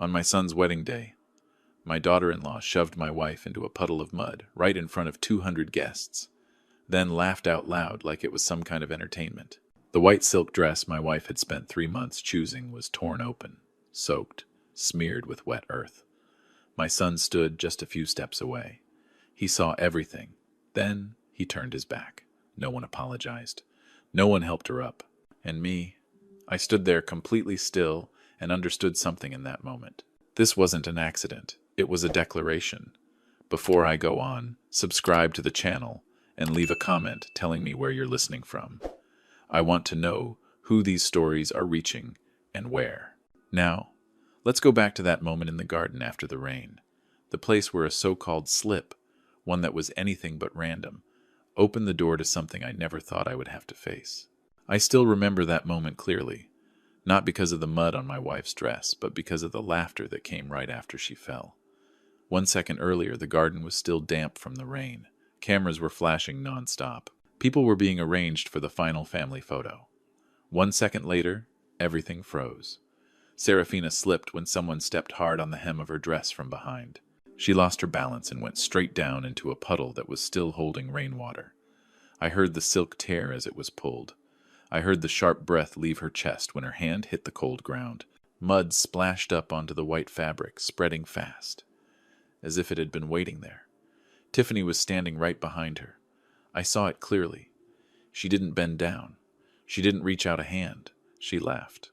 On my son's wedding day, my daughter-in-law shoved my wife into a puddle of mud right in front of 200 guests, then laughed out loud like it was some kind of entertainment. The white silk dress my wife had spent 3 months choosing was torn open, soaked, smeared with wet earth. My son stood just a few steps away. He saw everything. Then he turned his back. No one apologized. No one helped her up. And me, I stood there completely still and understood something in that moment. This wasn't an accident. It was a declaration. Before I go on, subscribe to the channel and leave a comment telling me where you're listening from. I want to know who these stories are reaching and where. Now, let's go back to that moment in the garden after the rain. The place where a so-called slip, one that was anything but random, opened the door to something I never thought I would have to face. I still remember that moment clearly, not because of the mud on my wife's dress, but because of the laughter that came right after she fell. 1 second earlier, the garden was still damp from the rain. Cameras were flashing non-stop. People were being arranged for the final family photo. 1 second later, everything froze. Serafina slipped when someone stepped hard on the hem of her dress from behind. She lost her balance and went straight down into a puddle that was still holding rainwater. I heard the silk tear as it was pulled. I heard the sharp breath leave her chest when her hand hit the cold ground. Mud splashed up onto the white fabric, spreading fast, as if it had been waiting there. Tiffany was standing right behind her. I saw it clearly. She didn't bend down. She didn't reach out a hand. She laughed.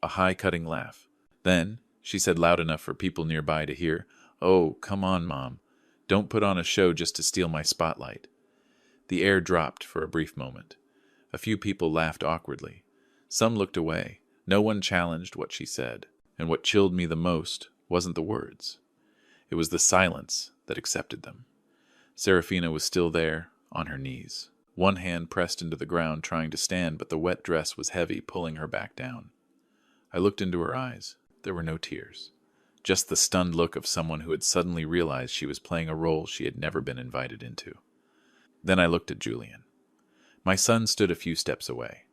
A high, cutting laugh. Then, she said loud enough for people nearby to hear, "Oh, come on, Mom. Don't put on a show just to steal my spotlight." The air dropped for a brief moment. A few people laughed awkwardly. Some looked away. No one challenged what she said. And what chilled me the most wasn't the words. It was the silence that accepted them. Serafina was still there, on her knees. One hand pressed into the ground trying to stand, but the wet dress was heavy, pulling her back down. I looked into her eyes. There were no tears. Just the stunned look of someone who had suddenly realized she was playing a role she had never been invited into. Then I looked at Julian. My son stood a few steps away.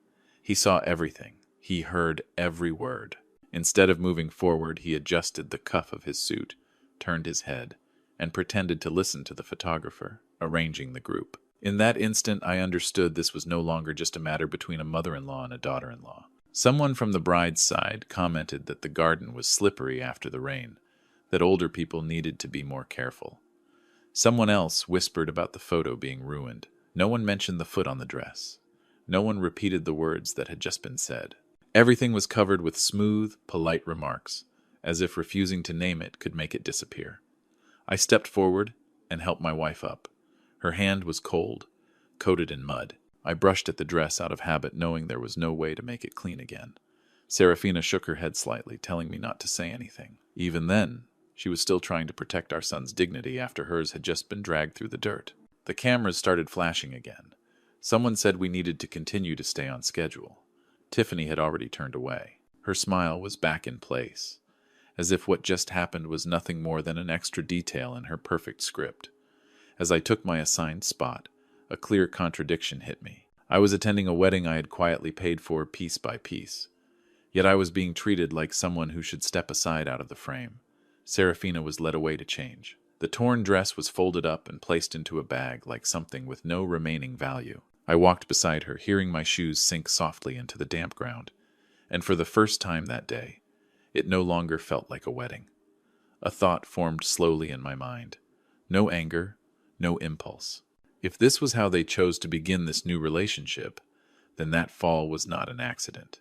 He saw everything. He heard every word. Instead of moving forward, he adjusted the cuff of his suit, turned his head, and pretended to listen to the photographer, arranging the group. In that instant, I understood this was no longer just a matter between a mother-in-law and a daughter-in-law. Someone from the bride's side commented that the garden was slippery after the rain, that older people needed to be more careful. Someone else whispered about the photo being ruined. No one mentioned the foot on the dress. No one repeated the words that had just been said. Everything was covered with smooth, polite remarks, as if refusing to name it could make it disappear. I stepped forward and helped my wife up. Her hand was cold, coated in mud. I brushed at the dress out of habit, knowing there was no way to make it clean again. Serafina shook her head slightly, telling me not to say anything. Even then, she was still trying to protect our son's dignity after hers had just been dragged through the dirt. The cameras started flashing again. Someone said we needed to continue to stay on schedule. Tiffany had already turned away. Her smile was back in place, as if what just happened was nothing more than an extra detail in her perfect script. As I took my assigned spot, a clear contradiction hit me. I was attending a wedding I had quietly paid for piece by piece. Yet I was being treated like someone who should step aside out of the frame. Serafina was led away to change. The torn dress was folded up and placed into a bag like something with no remaining value. I walked beside her, hearing my shoes sink softly into the damp ground. And for the first time that day, it no longer felt like a wedding. A thought formed slowly in my mind. No anger, no impulse. If this was how they chose to begin this new relationship, then that fall was not an accident.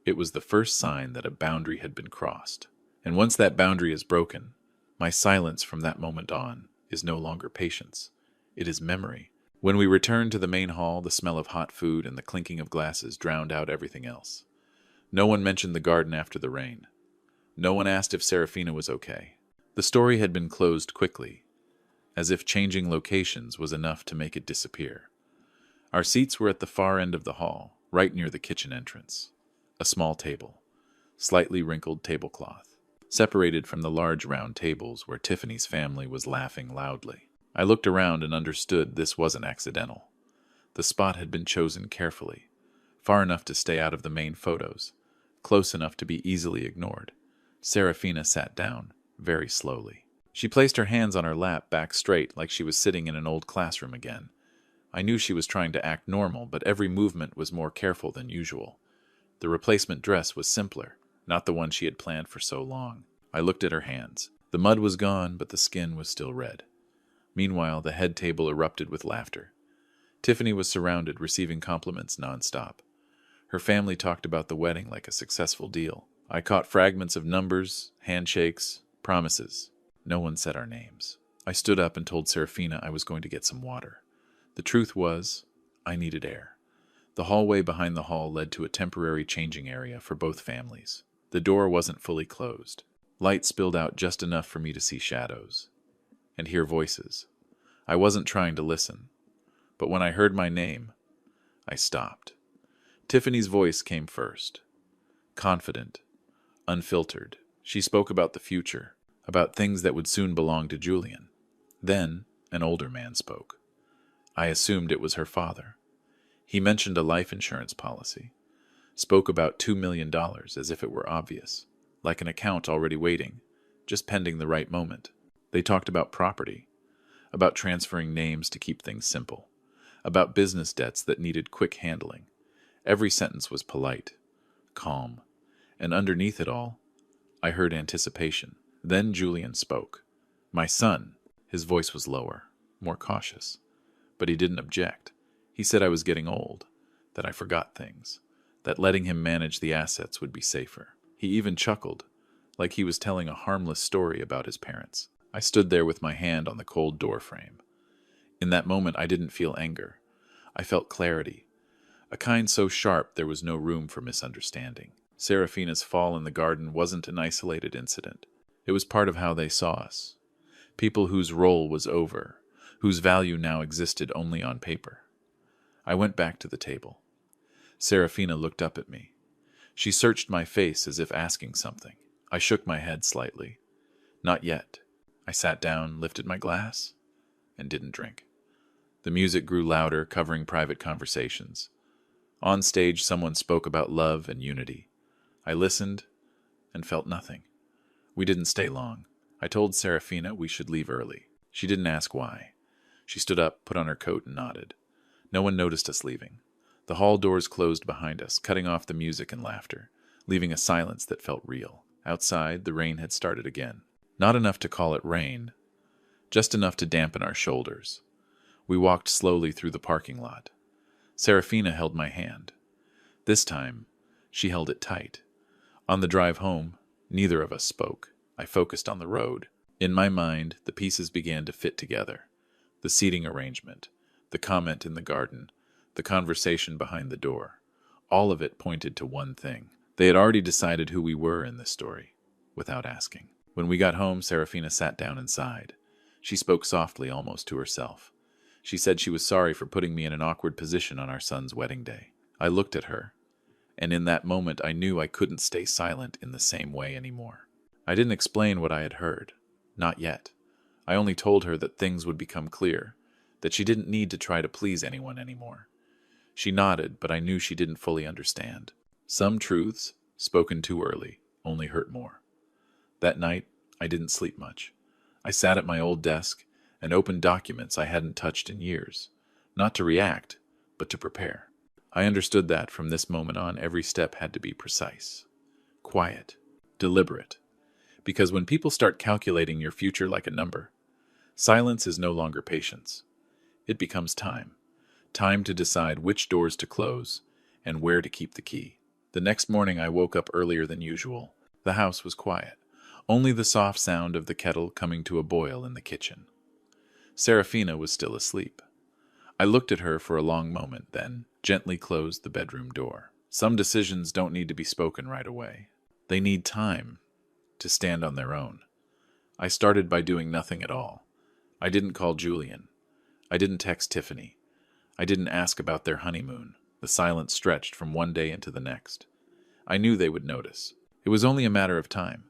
It was the first sign that a boundary had been crossed. And once that boundary is broken, my silence from that moment on is no longer patience. It is memory. When we returned to the main hall, the smell of hot food and the clinking of glasses drowned out everything else. No one mentioned the garden after the rain. No one asked if Serafina was okay. The story had been closed quickly, as if changing locations was enough to make it disappear. Our seats were at the far end of the hall, right near the kitchen entrance. A small table, slightly wrinkled tablecloth, separated from the large round tables where Tiffany's family was laughing loudly. I looked around and understood this wasn't accidental. The spot had been chosen carefully, far enough to stay out of the main photos, close enough to be easily ignored. Serafina sat down, very slowly. She placed her hands on her lap, back straight, like she was sitting in an old classroom again. I knew she was trying to act normal, but every movement was more careful than usual. The replacement dress was simpler, not the one she had planned for so long. I looked at her hands. The mud was gone, but the skin was still red. Meanwhile, the head table erupted with laughter. Tiffany was surrounded, receiving compliments nonstop. Her family talked about the wedding like a successful deal. I caught fragments of numbers, handshakes, promises. No one said our names. I stood up and told Serafina I was going to get some water. The truth was, I needed air. The hallway behind the hall led to a temporary changing area for both families. The door wasn't fully closed. Light spilled out just enough for me to see shadows and hear voices. I wasn't trying to listen, but when I heard my name, I stopped. Tiffany's voice came first. Confident, unfiltered. She spoke about the future, about things that would soon belong to Julian. Then, an older man spoke. I assumed it was her father. He mentioned a life insurance policy, spoke about $2 million as if it were obvious, like an account already waiting, just pending the right moment. They talked about property, about transferring names to keep things simple, about business debts that needed quick handling. Every sentence was polite, calm, and underneath it all, I heard anticipation. Then Julian spoke. My son. His voice was lower, more cautious, but he didn't object. He said I was getting old, that I forgot things, that letting him manage the assets would be safer. He even chuckled, like he was telling a harmless story about his parents. I stood there with my hand on the cold door frame. In that moment, I didn't feel anger. I felt clarity, a kind so sharp there was no room for misunderstanding. Serafina's fall in the garden wasn't an isolated incident. It was part of how they saw us. People whose role was over, whose value now existed only on paper. I went back to the table. Serafina looked up at me. She searched my face as if asking something. I shook my head slightly. Not yet. I sat down, lifted my glass, and didn't drink. The music grew louder, covering private conversations. On stage, someone spoke about love and unity. I listened and felt nothing. We didn't stay long. I told Serafina we should leave early. She didn't ask why. She stood up, put on her coat, and nodded. No one noticed us leaving. The hall doors closed behind us, cutting off the music and laughter, leaving a silence that felt real. Outside, the rain had started again. Not enough to call it rain, just enough to dampen our shoulders. We walked slowly through the parking lot. Serafina held my hand. This time, she held it tight. On the drive home, neither of us spoke. I focused on the road. In my mind, the pieces began to fit together. The seating arrangement, the comment in the garden, the conversation behind the door. All of it pointed to one thing. They had already decided who we were in this story, without asking. When we got home, Serafina sat down and sighed. She spoke softly, almost to herself. She said she was sorry for putting me in an awkward position on our son's wedding day. I looked at her, and in that moment I knew I couldn't stay silent in the same way anymore. I didn't explain what I had heard. Not yet. I only told her that things would become clear, that she didn't need to try to please anyone anymore. She nodded, but I knew she didn't fully understand. Some truths, spoken too early, only hurt more. That night, I didn't sleep much. I sat at my old desk and opened documents I hadn't touched in years, not to react, but to prepare. I understood that from this moment on, every step had to be precise, quiet, deliberate. Because when people start calculating your future like a number, silence is no longer patience. It becomes time. Time to decide which doors to close and where to keep the key. The next morning I woke up earlier than usual. The house was quiet. Only the soft sound of the kettle coming to a boil in the kitchen. Serafina was still asleep. I looked at her for a long moment, then gently closed the bedroom door. Some decisions don't need to be spoken right away. They need time to stand on their own. I started by doing nothing at all. I didn't call Julian. I didn't text Tiffany. I didn't ask about their honeymoon. The silence stretched from one day into the next. I knew they would notice. It was only a matter of time.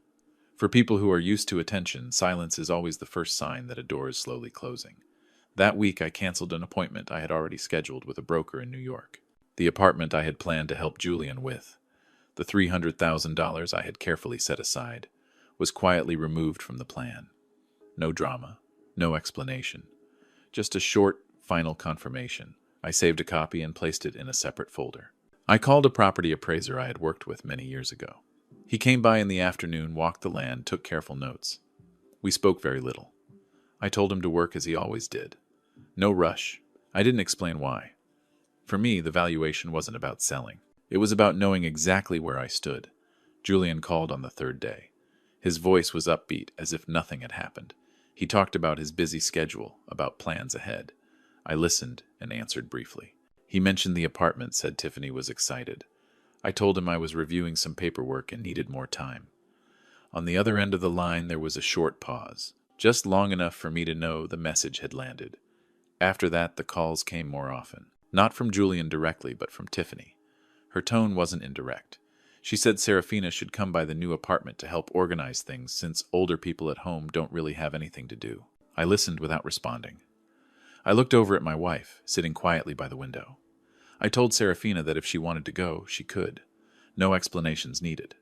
For people who are used to attention, silence is always the first sign that a door is slowly closing. That week, I canceled an appointment I had already scheduled with a broker in New York. The apartment I had planned to help Julian with. The $300,000 I had carefully set aside. was quietly removed from the plan. No drama, no explanation, just a short, final confirmation. I saved a copy and placed it in a separate folder. I called a property appraiser I had worked with many years ago. He came by in the afternoon, walked the land, took careful notes. We spoke very little. I told him to work as he always did. No rush. I didn't explain why. For me, the valuation wasn't about selling. It was about knowing exactly where I stood. Julian called on the third day. His voice was upbeat, as if nothing had happened. He talked about his busy schedule, about plans ahead. I listened and answered briefly. He mentioned the apartment, said Tiffany was excited. I told him I was reviewing some paperwork and needed more time. On the other end of the line, there was a short pause, just long enough for me to know the message had landed. After that, the calls came more often. Not from Julian directly, but from Tiffany. Her tone wasn't indirect. She said Serafina should come by the new apartment to help organize things since older people at home don't really have anything to do. I listened without responding. I looked over at my wife, sitting quietly by the window. I told Serafina that if she wanted to go, she could. No explanations needed.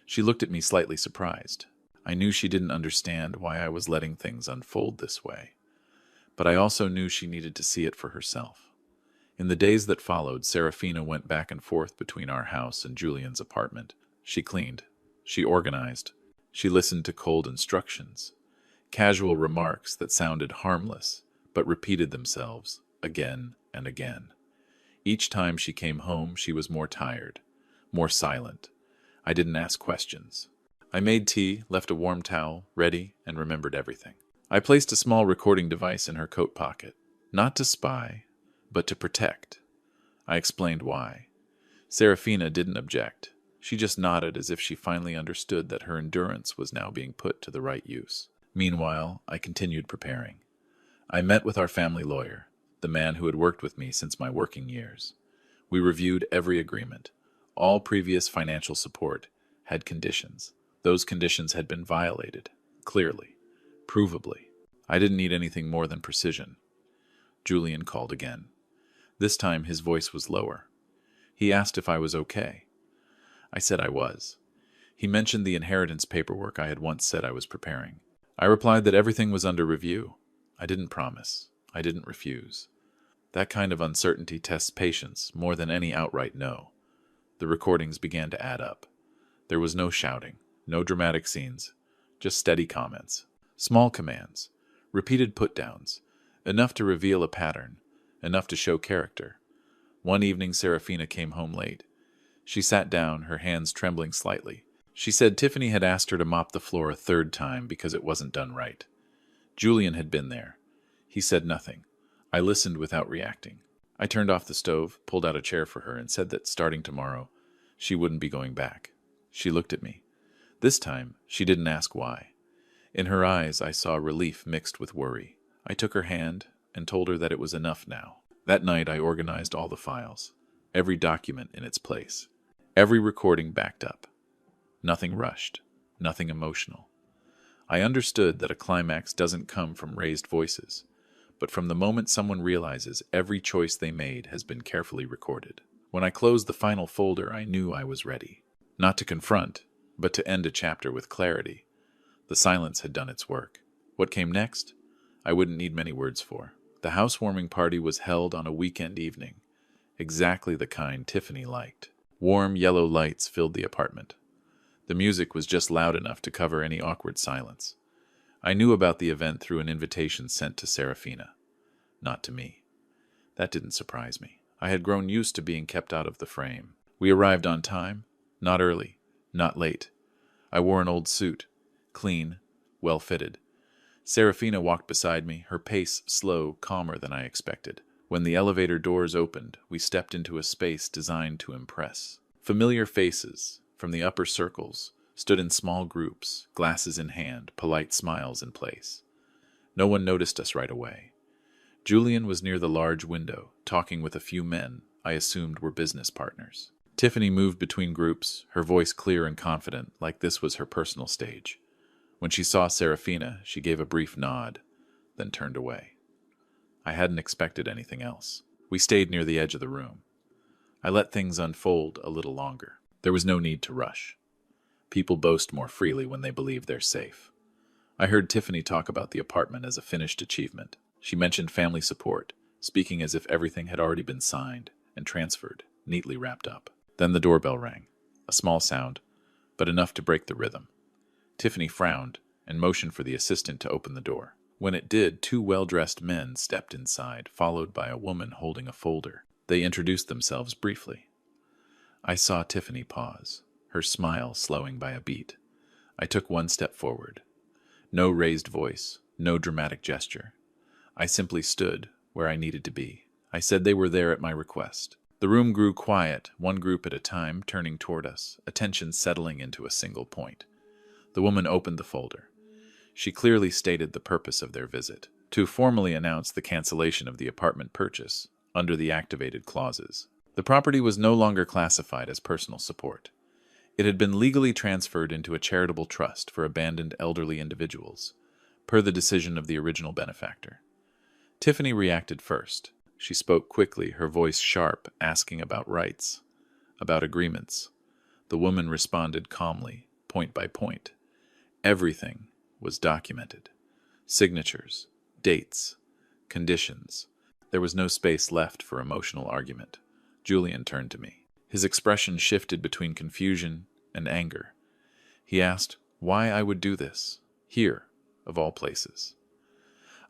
She looked at me slightly surprised. I knew she didn't understand why I was letting things unfold this way. But I also knew she needed to see it for herself. In the days that followed, Serafina went back and forth between our house and Julian's apartment. She cleaned. She organized. She listened to cold instructions. Casual remarks that sounded harmless, but repeated themselves again and again. Each time she came home, she was more tired, more silent. I didn't ask questions. I made tea, left a warm towel, ready, and remembered everything. I placed a small recording device in her coat pocket, not to spy, but to protect. I explained why. Serafina didn't object. She just nodded as if she finally understood that her endurance was now being put to the right use. Meanwhile, I continued preparing. I met with our family lawyer, the man who had worked with me since my working years. We reviewed every agreement. All previous financial support had conditions. Those conditions had been violated, clearly, provably. I didn't need anything more than precision. Julian called again. This time his voice was lower. He asked if I was okay. I said I was. He mentioned the inheritance paperwork I had once said I was preparing. I replied that everything was under review. I didn't promise. I didn't refuse. That kind of uncertainty tests patience more than any outright no. The recordings began to add up. There was no shouting, no dramatic scenes, just steady comments, small commands, repeated put-downs, enough to reveal a pattern, enough to show character. One evening, Serafina came home late. She sat down, her hands trembling slightly. She said Tiffany had asked her to mop the floor a third time because it wasn't done right. Julian had been there. He said nothing. I listened without reacting. I turned off the stove, pulled out a chair for her, and said that starting tomorrow, she wouldn't be going back. She looked at me. This time, she didn't ask why. In her eyes, I saw relief mixed with worry. I took her hand and told her that it was enough now. That night, I organized all the files, every document in its place, every recording backed up. Nothing rushed, nothing emotional. I understood that a climax doesn't come from raised voices, but from the moment someone realizes every choice they made has been carefully recorded. When I closed the final folder, I knew I was ready. Not to confront, but to end a chapter with clarity. The silence had done its work. What came next? I wouldn't need many words for. The housewarming party was held on a weekend evening, exactly the kind Tiffany liked. Warm yellow lights filled the apartment. The music was just loud enough to cover any awkward silence. I knew about the event through an invitation sent to Serafina, not to me. That didn't surprise me. I had grown used to being kept out of the frame. We arrived on time, not early, not late. I wore an old suit, clean, well-fitted. Serafina walked beside me, her pace slow, calmer than I expected. When the elevator doors opened, we stepped into a space designed to impress. Familiar faces, from the upper circles, stood in small groups, glasses in hand, polite smiles in place. No one noticed us right away. Julian was near the large window, talking with a few men I assumed were business partners. Tiffany moved between groups, her voice clear and confident, like this was her personal stage. When she saw Serafina, she gave a brief nod, then turned away. I hadn't expected anything else. We stayed near the edge of the room. I let things unfold a little longer. There was no need to rush. People boast more freely when they believe they're safe. I heard Tiffany talk about the apartment as a finished achievement. She mentioned family support, speaking as if everything had already been signed and transferred, neatly wrapped up. Then the doorbell rang. A small sound, but enough to break the rhythm. Tiffany frowned and motioned for the assistant to open the door. When it did, two well-dressed men stepped inside, followed by a woman holding a folder. They introduced themselves briefly. I saw Tiffany pause, her smile slowing by a beat. I took one step forward. No raised voice, no dramatic gesture. I simply stood where I needed to be. I said they were there at my request. The room grew quiet, one group at a time turning toward us, attention settling into a single point. The woman opened the folder. She clearly stated the purpose of their visit, to formally announce the cancellation of the apartment purchase under the activated clauses. The property was no longer classified as personal support. It had been legally transferred into a charitable trust for abandoned elderly individuals, per the decision of the original benefactor. Tiffany reacted first. She spoke quickly, her voice sharp, asking about rights, about agreements. The woman responded calmly, point by point. Everything was documented. Signatures, dates, conditions. There was no space left for emotional argument. Julian turned to me. His expression shifted between confusion and anger. He asked why I would do this, here, of all places.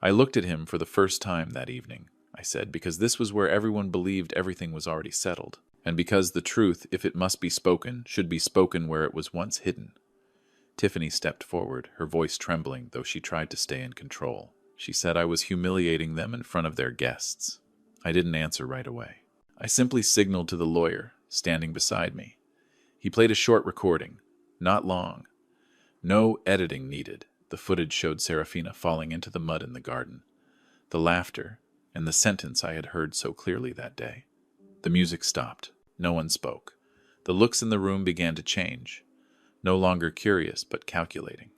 I looked at him for the first time that evening, I said, because this was where everyone believed everything was already settled, and because the truth, if it must be spoken, should be spoken where it was once hidden. Tiffany stepped forward, her voice trembling, though she tried to stay in control. She said I was humiliating them in front of their guests. I didn't answer right away. I simply signaled to the lawyer, standing beside me. He played a short recording, not long. No editing needed. The footage showed Serafina falling into the mud in the garden, the laughter, and the sentence I had heard so clearly that day. The music stopped. No one spoke. The looks in the room began to change, no longer curious but calculating.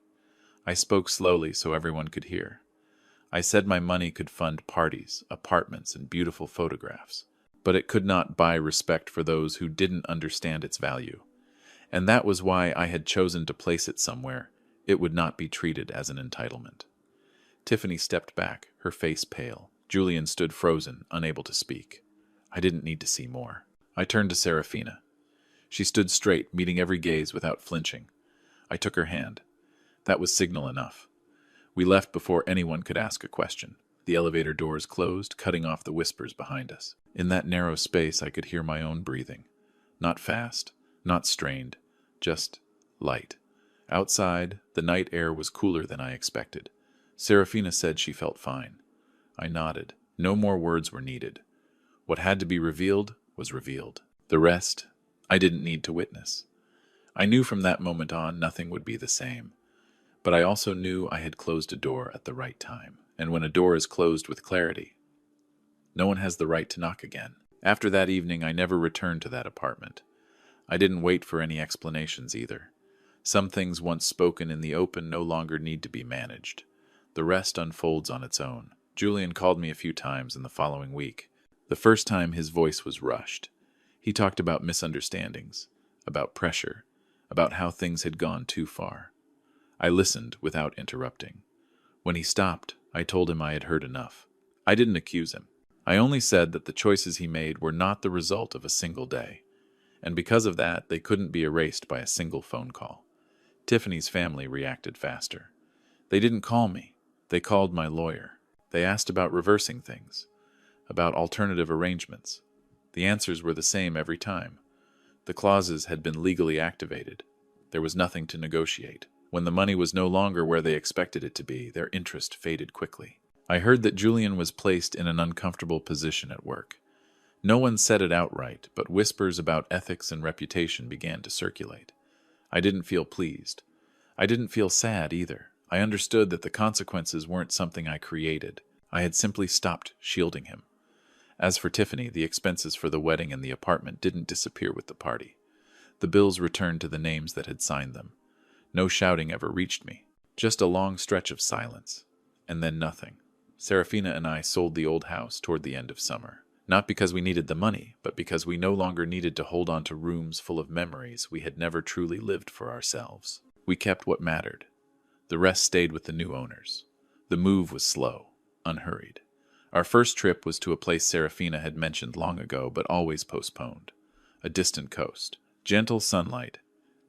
I spoke slowly so everyone could hear. I said my money could fund parties, apartments, and beautiful photographs, but it could not buy respect for those who didn't understand its value. And that was why I had chosen to place it somewhere it would not be treated as an entitlement. Tiffany stepped back, her face pale. Julian stood frozen, unable to speak. I didn't need to see more. I turned to Serafina. She stood straight, meeting every gaze without flinching. I took her hand. That was signal enough. We left before anyone could ask a question. The elevator doors closed, cutting off the whispers behind us. In that narrow space, I could hear my own breathing. Not fast, not strained, just light. Outside, the night air was cooler than I expected. Serafina said she felt fine. I nodded. No more words were needed. What had to be revealed was revealed. The rest, I didn't need to witness. I knew from that moment on nothing would be the same. But I also knew I had closed a door at the right time. And when a door is closed with clarity, no one has the right to knock again. After that evening, I never returned to that apartment. I didn't wait for any explanations either. Some things once spoken in the open no longer need to be managed. The rest unfolds on its own. Julian called me a few times in the following week. The first time his voice was rushed. He talked about misunderstandings, about pressure, about how things had gone too far. I listened without interrupting. When he stopped, I told him I had heard enough. I didn't accuse him. I only said that the choices he made were not the result of a single day, and because of that, they couldn't be erased by a single phone call. Tiffany's family reacted faster. They didn't call me. They called my lawyer. They asked about reversing things, about alternative arrangements. The answers were the same every time. The clauses had been legally activated. There was nothing to negotiate. When the money was no longer where they expected it to be, their interest faded quickly. I heard that Julian was placed in an uncomfortable position at work. No one said it outright, but whispers about ethics and reputation began to circulate. I didn't feel pleased. I didn't feel sad either. I understood that the consequences weren't something I created. I had simply stopped shielding him. As for Tiffany, the expenses for the wedding and the apartment didn't disappear with the party. The bills returned to the names that had signed them. No shouting ever reached me. Just a long stretch of silence. And then nothing. Serafina and I sold the old house toward the end of summer. Not because we needed the money, but because we no longer needed to hold on to rooms full of memories we had never truly lived for ourselves. We kept what mattered. The rest stayed with the new owners. The move was slow, unhurried. Our first trip was to a place Serafina had mentioned long ago but always postponed. A distant coast. Gentle sunlight.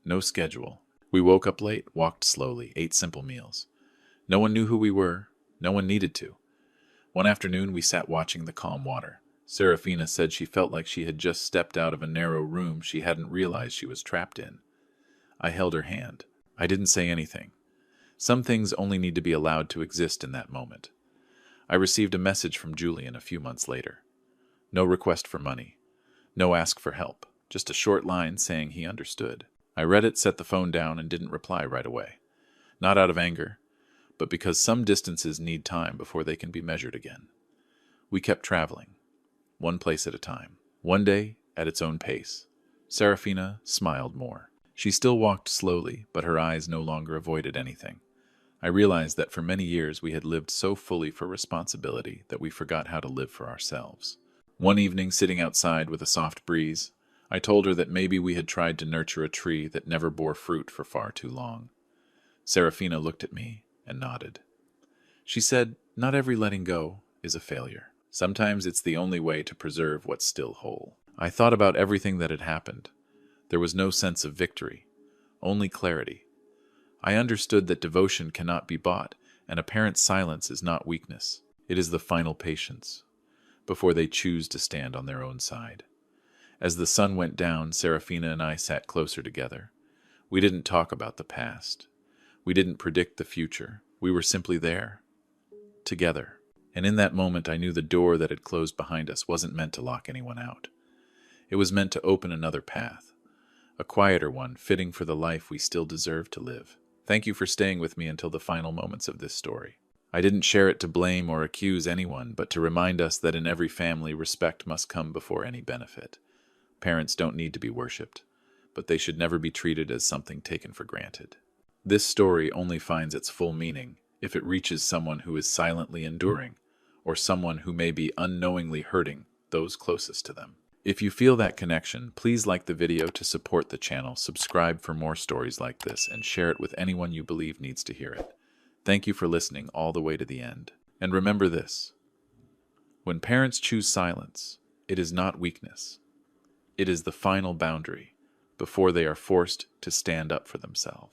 No schedule. We woke up late, walked slowly, ate simple meals. No one knew who we were. No one needed to. One afternoon we sat watching the calm water. Serafina said she felt like she had just stepped out of a narrow room she hadn't realized she was trapped in. I held her hand. I didn't say anything. Some things only need to be allowed to exist in that moment. I received a message from Julian a few months later. No request for money. No ask for help. Just a short line saying he understood. I read it, set the phone down, and didn't reply right away. Not out of anger, but because some distances need time before they can be measured again. We kept traveling, one place at a time, one day at its own pace. Serafina smiled more. She still walked slowly, but her eyes no longer avoided anything. I realized that for many years we had lived so fully for responsibility that we forgot how to live for ourselves. One evening, sitting outside with a soft breeze, I told her that maybe we had tried to nurture a tree that never bore fruit for far too long. Serafina looked at me and nodded. She said, "Not every letting go is a failure. Sometimes it's the only way to preserve what's still whole." I thought about everything that had happened. There was no sense of victory, only clarity. I understood that devotion cannot be bought, and a parent's silence is not weakness. It is the final patience, before they choose to stand on their own side. As the sun went down, Serafina and I sat closer together. We didn't talk about the past. We didn't predict the future. We were simply there, together. And in that moment, I knew the door that had closed behind us wasn't meant to lock anyone out. It was meant to open another path, a quieter one, fitting for the life we still deserve to live. Thank you for staying with me until the final moments of this story. I didn't share it to blame or accuse anyone, but to remind us that in every family, respect must come before any benefit. Parents don't need to be worshipped, but they should never be treated as something taken for granted. This story only finds its full meaning if it reaches someone who is silently enduring, or someone who may be unknowingly hurting those closest to them. If you feel that connection, please like the video to support the channel, subscribe for more stories like this, and share it with anyone you believe needs to hear it. Thank you for listening all the way to the end. And remember this: when parents choose silence, it is not weakness. It is the final boundary before they are forced to stand up for themselves.